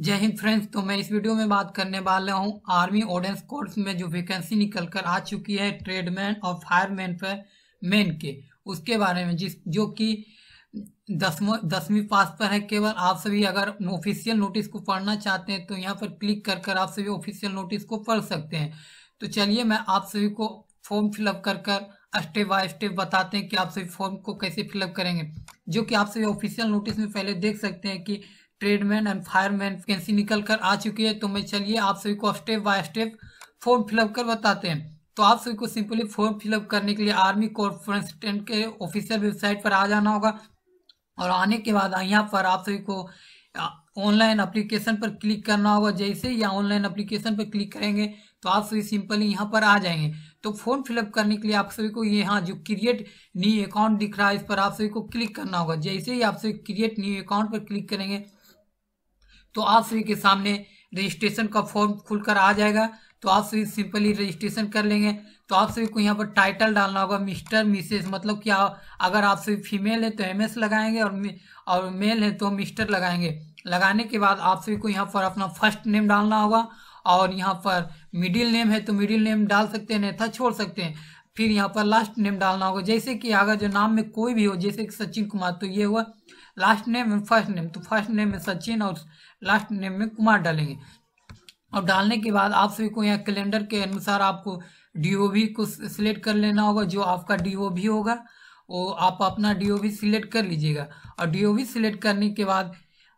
जय हिंद फ्रेंड्स। तो मैं इस वीडियो में बात करने वाला हूं आर्मी ऑर्डिनेंस कोर्स में जो वैकेंसी निकल कर आ चुकी है ट्रेडमैन और फायरमैन पर मेन के उसके बारे में जो कि 10वीं पास पर है। केवल आप सभी अगर ऑफिशियल नोटिस को पढ़ना चाहते हैं तो यहाँ पर क्लिक कर आप सभी ऑफिशियल नोटिस को पढ़ सकते हैं। तो चलिए मैं आप सभी को फॉर्म फिलअप कर स्टेप बाय स्टेप बताते हैं कि आप सभी फॉर्म को कैसे फिलअप करेंगे, जो कि आप सभी ऑफिशियल नोटिस में पहले देख सकते हैं कि ट्रेडमैन एंड फायरमैन वैकेंसी निकल कर आ चुकी है। तो मैं चलिए आप सभी को step by step form fill up कर बताते हैं। तो आप सभी को सिंपली फॉर्म फिलअप करने के लिए आर्मी कॉन्फ्रेंस 10 के ऑफिशियल वेबसाइट पर आ जाना होगा और आने के बाद यहाँ पर आप सभी को ऑनलाइन एप्लीकेशन पर क्लिक करना होगा। जैसे ही ऑनलाइन एप्लीकेशन पर क्लिक करेंगे तो आप सभी सिंपली यहाँ पर आ जाएंगे। तो फॉर्म फिलअप करने के लिए आप सभी को यहाँ जो क्रिएट न्यू अकाउंट दिख रहा है इस पर आप सभी को क्लिक करना होगा। जैसे ही आप सभी क्रिएट न्यू अकाउंट पर क्लिक करेंगे तो आप सभी के सामने रजिस्ट्रेशन का फॉर्म खुलकर आ जाएगा। तो आप सभी सिंपली रजिस्ट्रेशन कर लेंगे। तो आप सभी को यहाँ पर टाइटल डालना होगा मिस्टर मिसेस, मतलब कि अगर आप सभी फीमेल है तो एमएस लगाएंगे और मेल है तो मिस्टर लगाएंगे। लगाने के बाद आप सभी को यहाँ पर अपना फर्स्ट नेम डालना होगा और यहाँ पर मिडिल नेम है तो मिडिल नेम डाल सकते हैं, नहीं था छोड़ सकते हैं। फिर यहाँ पर लास्ट नेम डालना होगा। जैसे कि अगर जो नाम में कोई भी हो, जैसे कि सचिन कुमार, तो ये हुआ लास्ट नेम में फर्स्ट नेम, तो फर्स्ट नेम में सचिन और लास्ट नेम में कुमार डालेंगे। और डालने के बाद आप सभी को यहाँ कैलेंडर के अनुसार आपको डीओवी को सिलेक्ट कर लेना होगा। जो आपका डीओवी होगा वो आप अपना डीओवी सिलेक्ट कर लीजिएगा। और डीओवी सिलेक्ट करने के बाद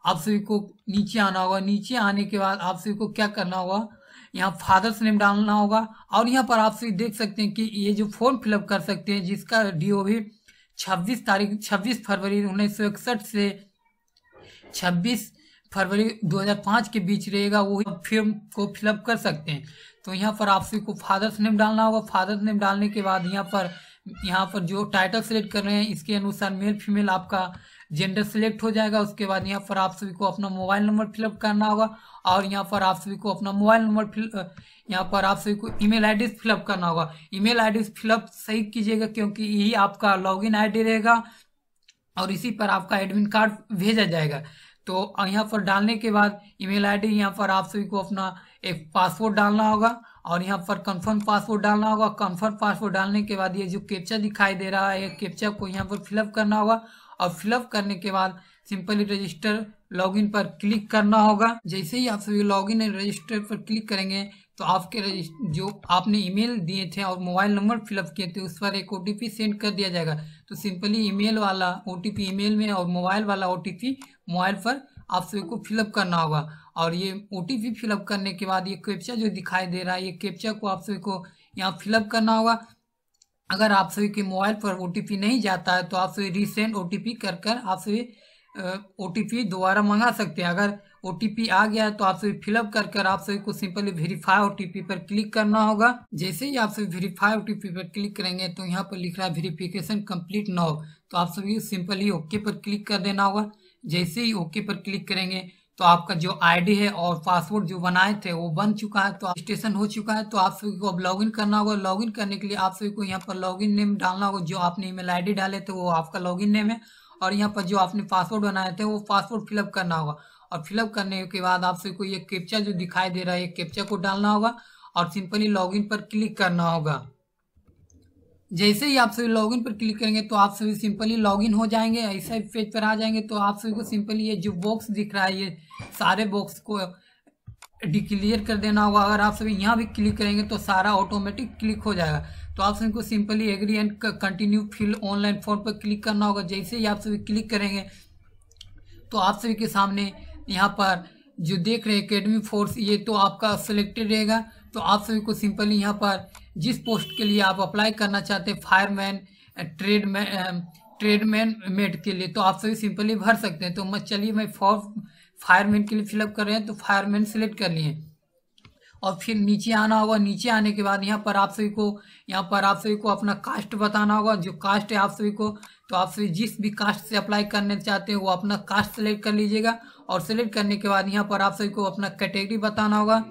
आप सभी को नीचे आना होगा। नीचे आने के बाद आप सभी को क्या करना होगा, यहाँ फादर्स नेम डालना होगा। और यहाँ पर आप सभी देख सकते हैं कि ये जो फॉर्म फिलअप कर सकते हैं जिसका डीओवी 26 फरवरी 1961 से 26 फरवरी 2005 के बीच रहेगा, वही फॉर्म को फिलअप कर सकते हैं। तो यहाँ पर आप सभी को फादर्स नेम डालना होगा। फादर्स नेम डालने के बाद यहाँ पर जो टाइटल सेलेक्ट कर रहे हैं इसके अनुसार मेल फीमेल आपका जेंडर सिलेक्ट हो जाएगा। उसके बाद यहाँ पर आप सभी को अपना मोबाइल नंबर फिलअप करना होगा और यहाँ पर आप सभी को अपना मोबाइल नंबर यहाँ पर आप सभी को ईमेल आईडी फिलअप करना होगा। ईमेल आईडी फिलअप सही कीजिएगा क्योंकि यही आपका लॉगिन आईडी रहेगा और इसी पर आपका एडमिट कार्ड भेजा जाएगा। तो यहाँ पर डालने के बाद ईमेल आईडी यहाँ पर आप सभी को अपना एक पासवर्ड डालना होगा और यहाँ पर कंफर्म पासवर्ड डालना होगा। कंफर्म पासवर्ड डालने के बाद ये जो कैप्चा दिखाई दे रहा है कैप्चा को यहाँ पर फिलअप करना होगा और फिलअप करने के बाद सिंपली रजिस्टर लॉगिन पर क्लिक करना होगा। जैसे ही आप सभी लॉगिन एंड रजिस्टर पर क्लिक करेंगे तो आपके जो आपने ईमेल दिए थे और मोबाइल नंबर फिलअप किए थे उस पर एक ओटीपी सेंड कर दिया जाएगा। तो सिंपली ईमेल वाला ओटीपी ईमेल में और मोबाइल वाला ओटीपी मोबाइल पर आप सभी को फिलअप करना होगा। और ये ओटीपी फिलअप करने के बाद ये कैप्चा जो दिखाई दे रहा है ये कैप्चा को आप सभी को यहाँ फिलअप करना होगा। अगर आप सभी के मोबाइल पर ओटीपी नहीं जाता है तो आप सभी रीसेंड ओटीपी कर आप सभी ओटीपी दोबारा मंगा सकते हैं। अगर ओटीपी आ गया है तो आप सभी फिलअप कर आप सभी को सिंपली वेरीफाई ओटीपी पर क्लिक करना होगा। जैसे ही आप सभी वेरीफाई ओटीपी पर क्लिक करेंगे तो यहाँ पर लिख रहा है वेरिफिकेशन कंप्लीट नाउ, तो आप सभी सिंपली ओके पर क्लिक कर देना होगा। जैसे ही ओके पर क्लिक करेंगे तो आपका जो आईडी है और पासवर्ड जो बनाए थे वो बन चुका है, तो रजिस्ट्रेशन हो चुका है। तो आप सभी को अब लॉगिन करना होगा। लॉगिन करने के लिए आप सभी को यहाँ पर लॉगिन नेम डालना होगा। जो आपने ईमेल आईडी डाले थे वो आपका लॉगिन नेम है और यहाँ पर जो आपने पासवर्ड बनाए थे वो पासवर्ड फिलअप करना होगा। और फिलअप करने के बाद आप सभी को ये कैप्चा जो दिखाई दे रहा है ये कैप्चा को डालना होगा और सिंपली लॉगिन पर क्लिक करना होगा। जैसे ही आप सभी लॉगिन पर क्लिक करेंगे तो आप सभी सिंपली लॉगिन हो जाएंगे, ऐसा पेज पर आ जाएंगे। तो आप सभी को सिंपली ये जो बॉक्स दिख रहा है ये सारे बॉक्स को डिक्लियर कर देना होगा। अगर आप सभी यहाँ भी क्लिक करेंगे तो सारा ऑटोमेटिक क्लिक हो जाएगा। तो आप सभी को simply agree and continue fill online form पर क्लिक करना होगा। जैसे ही आप सभी क्लिक करेंगे तो आप सभी के सामने यहाँ पर जो देख रहे हैं एकेडमी फोर्स ये तो आपका सिलेक्टेड रहेगा। तो आप सभी को सिंपली यहाँ पर जिस पोस्ट के लिए आप अप्लाई करना चाहते हैं फायरमैन ट्रेडमैन मेट के लिए तो आप सभी सिंपली भर सकते हैं। तो चलिए मैं फायरमैन के लिए फिलअप कर रहे हैं तो फायरमैन सिलेक्ट कर लिए और फिर नीचे आना होगा। नीचे आने के बाद यहाँ पर आप सभी को अपना कास्ट बताना होगा। जो कास्ट है आप सभी को, तो आप सभी जिस भी कास्ट से अप्लाई करने चाहते हैं वो अपना कास्ट सेलेक्ट कर लीजिएगा। और सेलेक्ट करने के बाद यहाँ पर आप सभी को अपना कैटेगरी बताना होगा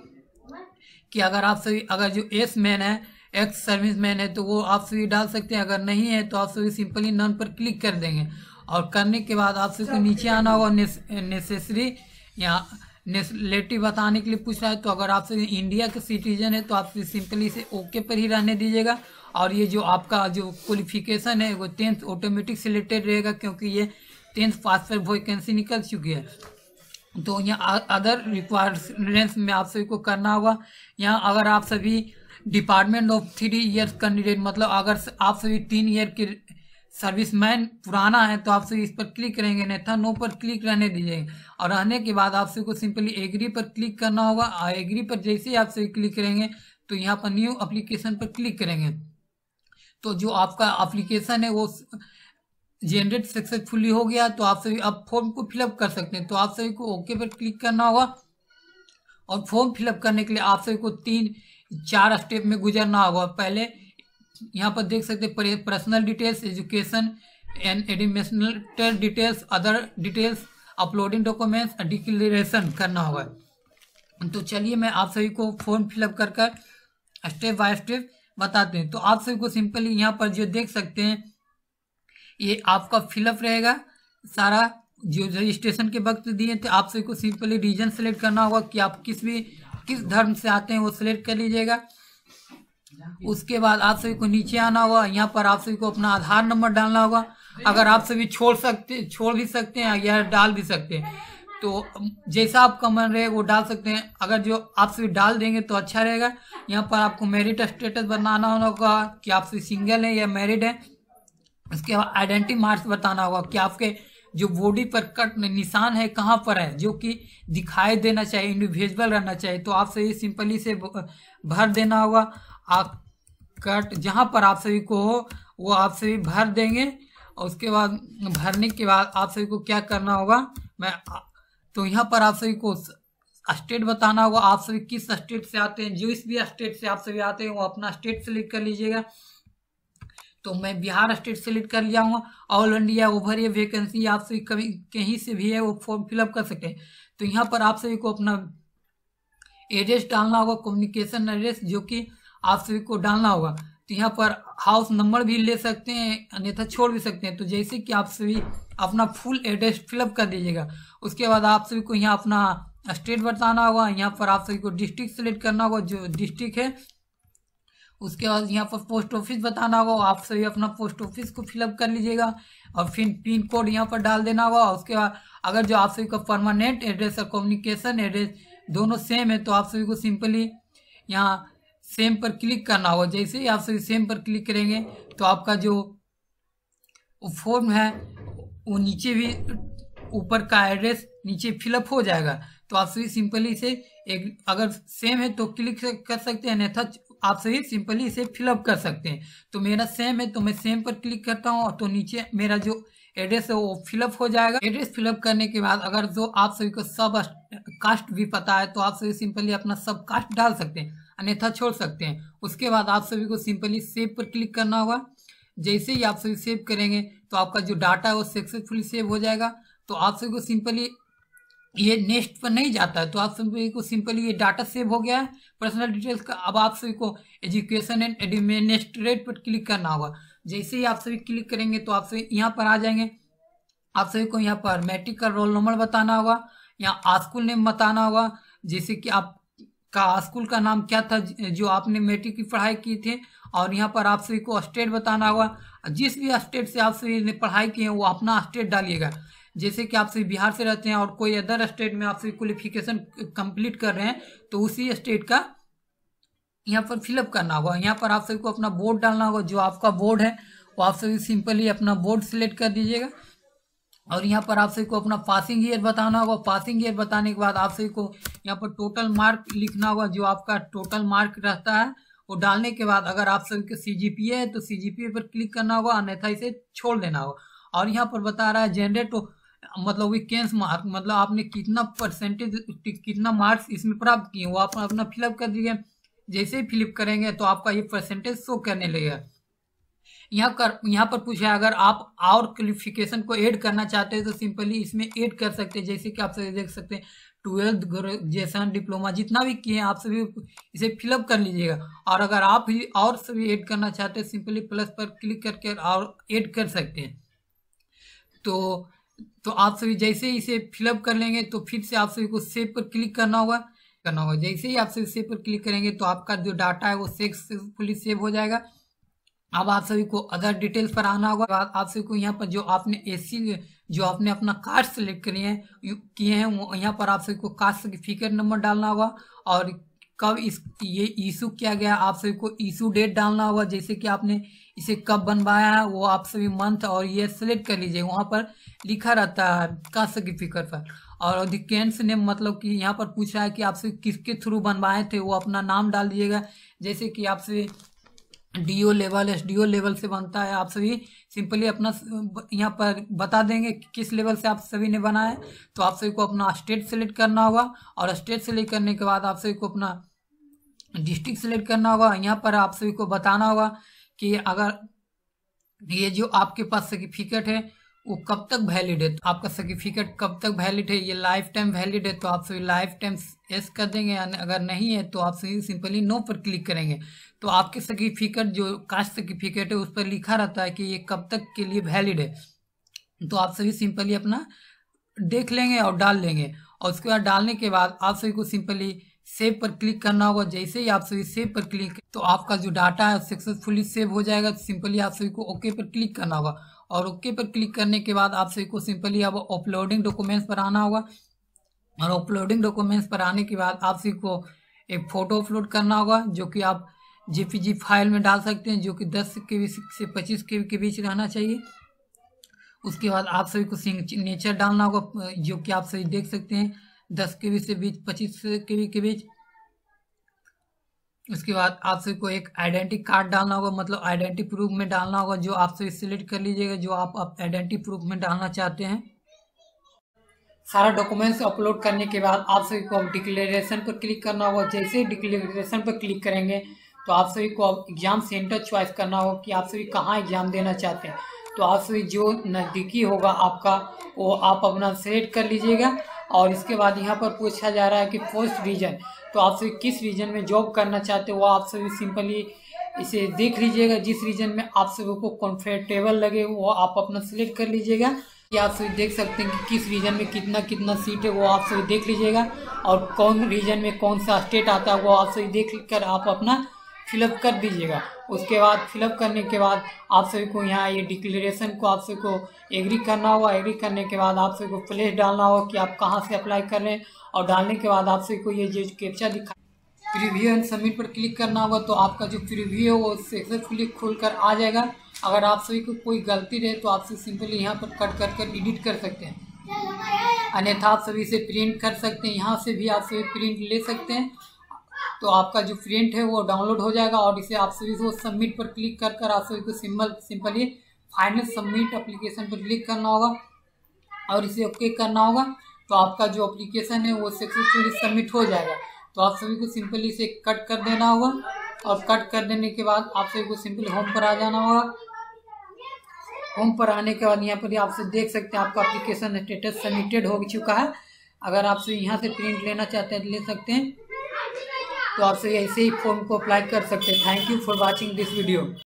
कि अगर जो एस मैन है एक्स सर्विस मैन है तो वो आप सभी डाल सकते हैं। अगर नहीं है तो आप सभी सिंपली नन पर क्लिक कर देंगे और करने के बाद आप सभी को नीचे आना होगा। नेसेसरी यहाँ नेशनलिटी बताने के लिए पूछ रहा है। तो अगर आप इंडिया के सिटीजन है तो आप सिंपली इसे ओके पर ही रहने दीजिएगा। और ये जो आपका जो क्वालिफिकेशन है वो 10th ऑटोमेटिक सिलेक्टेड रहेगा, क्योंकि ये 10th पास पर वैकेंसी निकल चुकी है। तो यहाँ अदर रिक्वायरमेंट्स में आप सभी को करना होगा। यहाँ अगर आप सभी डिपार्टमेंट ऑफ 3 ईयर्स कैंडिडेट, मतलब अगर आप सभी 3 ईयर के सर्विसमैन पुराना है तो आप सभी इस पर क्लिक करेंगे, नहीं था नो पर क्लिक रहने दीजिएगा। और रहने के बाद आप सभी को सिंपली एग्री पर क्लिक करना होगा। और एग्री पर जैसे ही आप सभी क्लिक करेंगे तो यहाँ पर न्यू एप्लीकेशन पर क्लिक करेंगे तो जो आपका एप्लीकेशन है वो जनरेट सक्सेसफुली हो गया। तो आप सभी अब फॉर्म को फिलअप कर सकते हैं। तो आप सभी को ओके पर क्लिक करना होगा। और फॉर्म फिलअप करने के लिए आप सभी को 3-4 स्टेप में गुजरना होगा। पहले यहाँ पर देख सकते हैं personal details, education and administrative details, other details, uploading documents, declaration करना होगा। तो चलिए मैं आप सभी को फॉर्म फिलअप कर स्टेप बाय स्टेप बताते हैं। तो आप सभी को सिंपली यहाँ पर जो देख सकते हैं ये आपका फिलअप रहेगा सारा, जो रजिस्ट्रेशन के वक्त दिए थे। आप सभी को सिंपली रीजन सेलेक्ट करना होगा कि आप किस धर्म से आते हैं वो सिलेक्ट कर लीजिएगा। उसके बाद आप सभी को नीचे आना होगा। यहाँ पर आप सभी को अपना आधार नंबर डालना होगा। अगर आप सभी छोड़ भी सकते हैं या डाल भी सकते हैं, तो जैसा आपका मन रहे वो डाल सकते हैं। अगर जो आप सभी डाल देंगे तो अच्छा रहेगा। यहाँ पर आपको मैरिड स्टेटस बताना होगा कि आप सभी सिंगल है या मैरिड है। उसके बाद आइडेंटिटी मार्क्स बताना होगा कि आपके जो बॉडी पर कट निशान है कहाँ पर है, जो कि दिखाई देना चाहिए, इंडिविजुअल रहना चाहिए। तो आप सभी सिंपली से भर देना होगा। आप कट जहाँ पर आप सभी को हो वो आप सभी भर देंगे। और उसके बाद भरने के बाद आप सभी को क्या करना होगा, तो यहाँ पर आप सभी को स्टेट बताना होगा। आप सभी किस स्टेट से आते हैं, जिस भी स्टेट से आप सभी आते हैं वो अपना स्टेट सेलेक्ट कर लीजिएगा। तो मैं बिहार स्टेट सेलेक्ट कर लिया हूँ। ऑल इंडिया ओवर ये वैकेंसी आप सभी कभी कहीं से भी है वो फॉर्म फिलअप कर सकते हैं। तो यहाँ पर आप सभी को अपना एड्रेस डालना होगा, कम्युनिकेशन एड्रेस जो कि आप सभी को डालना होगा। तो यहाँ पर हाउस नंबर भी ले सकते हैं, अन्यथा छोड़ भी सकते हैं। तो जैसे कि आप सभी अपना फुल एड्रेस फिलअप कर दीजिएगा। उसके बाद आप सभी को यहाँ अपना स्टेट बताना होगा। यहाँ पर आप सभी को डिस्ट्रिक्ट सेलेक्ट करना होगा, जो डिस्ट्रिक्ट है। उसके बाद यहाँ पर पोस्ट ऑफिस बताना होगा। आप सभी अपना पोस्ट ऑफिस को फिलअप कर लीजिएगा और फिर पिन कोड यहाँ पर डाल देना होगा। उसके बाद अगर जो आप सभी का परमानेंट एड्रेस और कम्युनिकेशन एड्रेस दोनों सेम है तो आप सभी को सिंपली यहाँ सेम पर क्लिक करना होगा। जैसे ही आप सभी सेम पर क्लिक करेंगे तो आपका जो फॉर्म है वो नीचे भी ऊपर का एड्रेस नीचे फिलअप हो जाएगा। तो आप सभी सिंपली से अगर सेम है तो क्लिक कर सकते हैं, अन्यथा आप सभी सिंपली इसे फिलअप कर सकते हैं। तो मेरा सेम है तो मैं सेम पर क्लिक करता हूँ तो नीचे मेरा जो एड्रेस है वो फिलअप हो जाएगा। एड्रेस फिलअप करने के बाद अगर जो आप सभी को सब कास्ट भी पता है तो आप सभी सिंपली अपना सब कास्ट डाल सकते हैं, अन्यथा छोड़ सकते हैं। उसके बाद आप सभी को सिंपली सेव पर क्लिक करना होगा। जैसे ही आप सभी सेव करेंगे तो आपका जो डाटा है वो सक्सेसफुली सेव हो जाएगा। तो आप सभी को सिंपली ये नेक्स्ट पर नहीं जाता है। तो आप सभी को सिंपली ये डाटा सेव हो गया है पर्सनल डिटेल्स का। अब आप सभी को एजुकेशन एंड एडमिनिस्ट्रेट पर क्लिक करना होगा। जैसे ही आप सभी क्लिक करेंगे तो आप सभी यहाँ पर आ जाएंगे। आप सभी को यहाँ पर मैट्रिक का रोल नंबर बताना होगा, यहाँ स्कूल नेम बताना होगा, जैसे कि आपका स्कूल का नाम क्या था जो आपने मैट्रिक की पढ़ाई की थी। और यहाँ पर आप सभी को स्टेट बताना होगा। जिस भी स्टेट से आप सभी ने पढ़ाई की है वो अपना स्टेट डालिएगा। जैसे कि आप सभी बिहार से रहते हैं और कोई अदर स्टेट में आप सभी क्वालिफिकेशन कंप्लीट कर रहे हैं तो उसी स्टेट का यहाँ पर फिलअप करना होगा। यहाँ पर आप सभी को अपना बोर्ड डालना होगा, जो आपका बोर्ड है वो आप सभी सिंपली अपना बोर्ड सिलेक्ट कर दीजिएगा। और यहाँ पर आप सभी को अपना पासिंग ईयर बताना होगा। पासिंग ईयर बताने के बाद आप सभी को यहाँ पर टोटल मार्क लिखना होगा, जो आपका टोटल मार्क रहता है वो डालने के बाद अगर आप सभी के CGPA है तो CGPA पर क्लिक करना होगा, अन्यथा इसे छोड़ देना होगा। और यहाँ पर बता रहा है जनरेट मतलब वीकेंस मार्क, मतलब आपने कितना परसेंटेज कितना मार्क्स इसमें प्राप्त किए वो आप अपना फिलअप कर दीजिए। जैसे ही फिलअप करेंगे तो आपका ये परसेंटेज शो करने लगेगा। यहाँ पर पूछा है अगर आप और क्वालिफिकेशन को ऐड करना चाहते हैं तो सिंपली इसमें ऐड कर सकते हैं। जैसे कि आप सभी देख सकते हैं 12th ग्रेजुएशन डिप्लोमा जितना भी किए हैं आप सभी इसे फिलअप कर लीजिएगा। और अगर आप ही और सभी ऐड करना चाहते हैं सिंपली प्लस पर क्लिक करके और ऐड कर सकते हैं। तो तो आप सभी जैसे ही इसे फिलअप कर लेंगे तो फिर से आप सभी को सेव पर क्लिक करना होगा। जैसे ही आप सभी सेव पर क्लिक करेंगे तो आपका जो डाटा है वो सक्सेसफुली सेव हो जाएगा। अब आप सभी को अदर डिटेल्स पर आना होगा। आप सभी को यहाँ पर जो आपने जो आपने अपना कास्ट सेलेक्ट किए हैं वो यहाँ पर आप सभी को कास्ट सर्टिफिकेट नंबर डालना होगा और कब ये इशू किया गया आप सभी को इशू डेट डालना होगा। जैसे कि आपने इसे कब बनवाया है वो आप सभी मंथ और ये सेलेक्ट कर लीजिए, वहाँ पर लिखा रहता है कास्ट सर्टिफिकेट पर। और अधिकांश ने मतलब कि यहाँ पर पूछ रहा है कि आप सभी किसके थ्रू बनवाए थे, वो अपना नाम डाल दीजिएगा। जैसे कि आप सभी DO लेवल SDO लेवल से बनता है, आप सभी सिंपली अपना यहाँ पर बता देंगे कि किस लेवल से आप सभी ने बनाया है। तो आप सभी को अपना स्टेट सेलेक्ट करना होगा और स्टेट सेलेक्ट करने के बाद आप सभी को अपना डिस्ट्रिक्ट सेलेक्ट करना होगा। यहाँ पर आप सभी को बताना होगा कि अगर ये जो आपके पास सर्टिफिकेट है वो कब तक वैलिड है, तो आपका सर्टिफिकेट कब तक वैलिड है, ये लाइफ टाइम वैलिड है तो आप सभी लाइफ टाइम यस कर देंगे। अगर नहीं है तो आप सभी सिंपली नो पर क्लिक करेंगे। तो आपके सर्टिफिकेट जो कास्ट सर्टिफिकेट है उस पर लिखा रहता है कि ये कब तक के लिए वैलिड है, तो आप सभी सिंपली अपना देख लेंगे और डाल लेंगे। और उसके बाद डालने के बाद आप सभी को सिंपली सेव पर क्लिक करना होगा। जैसे ही आप सभी सेव पर क्लिक तो आपका जो डाटा है सक्सेसफुली सेव हो जाएगा। सिंपली आप सभी को ओके पर क्लिक करना होगा और ओके पर क्लिक करने के बाद आप सभी को सिंपली अब अपलोडिंग डॉक्यूमेंट्स पर आना होगा। और अपलोडिंग डॉक्यूमेंट्स पर आने के बाद आप सभी को एक फ़ोटो अपलोड करना होगा जो कि आप JPG फाइल में डाल सकते हैं, जो कि 10 KB से 25 KB के बीच रहना चाहिए। उसके बाद आप सभी को सिग्नेचर डालना होगा जो कि आप सभी देख सकते हैं 10 KB से 25 KB के बीच। उसके बाद आप सभी को एक आइडेंटिटी कार्ड डालना होगा, मतलब आइडेंटिटी प्रूफ में डालना होगा, जो आप सभी सिलेक्ट कर लीजिएगा जो आप आइडेंटिटी प्रूफ में डालना चाहते हैं। सारा डॉक्यूमेंट्स अपलोड करने के बाद आप सभी को अब डिक्लेरेशन पर क्लिक करना होगा। जैसे ही डिक्लेरेशन पर क्लिक करेंगे तो आप सभी को अब एग्जाम सेंटर चॉइस करना होगा कि आप सभी कहाँ एग्जाम देना चाहते हैं। तो आप सभी जो नज़दीकी होगा आपका वो आप अपना सेलेक्ट कर लीजिएगा। और इसके बाद यहाँ पर पूछा जा रहा है कि फर्स्ट रीजन, तो आप सभी किस रीजन में जॉब करना चाहते हो वो आप सभी सिंपली इसे देख लीजिएगा। जिस रीजन में आप सभी को कंफर्टेबल लगे वो आप अपना सिलेक्ट कर लीजिएगा। ये आप सभी देख सकते हैं कि किस रीजन में कितना कितना सीट है वो आप सभी देख लीजिएगा। और कौन रीजन में कौन सा स्टेट आता है वो आप सभी देख कर आप अपना फिलअप कर दीजिएगा। उसके बाद फिलअप करने के बाद आप सभी को यहाँ ये डिक्लेरेशन को आप सभी को एग्री करना होगा। एग्री करने के बाद आप सभी को प्लेस डालना होगा कि आप कहाँ से अप्लाई कर रहे हैं। और डालने के बाद आप सभी को ये जो कैप्चा दिखा प्रीव्यू एंड सबमिट पर क्लिक करना होगा। तो आपका जो प्रीव्यू है वो सक्सेसफुली खुल कर आ जाएगा। अगर आप सभी को कोई गलती रहे तो आप सिंपली यहाँ पर कट कर एडिट कर सकते हैं, अन्यथा आप सभी से प्रिंट कर सकते हैं। यहाँ से भी आप सभी प्रिंट ले सकते हैं। तो आपका जो प्रिंट है वो डाउनलोड हो जाएगा और इसे आप सभी को सबमिट पर क्लिक कर आप सभी को सिंपली फाइनल सबमिट एप्लीकेशन पर क्लिक करना होगा और इसे ओके करना होगा। तो आपका जो एप्लीकेशन है वो सक्सेसफुली सबमिट हो जाएगा। तो आप सभी को सिंपली इसे कट कर देना होगा और कट कर देने के बाद आप सभी को सिंपली होम पर आ जाना होगा। होम पर आने के बाद यहाँ पर आप सब देख सकते हैं आपका एप्लीकेशन स्टेटस सबमिटेड हो चुका है। अगर आप सभी यहाँ से प्रिंट लेना चाहते हैं तो ले सकते हैं। तो आप सभी ऐसे ही फॉर्म को अप्लाई कर सकते हैं। Thank you for watching this video.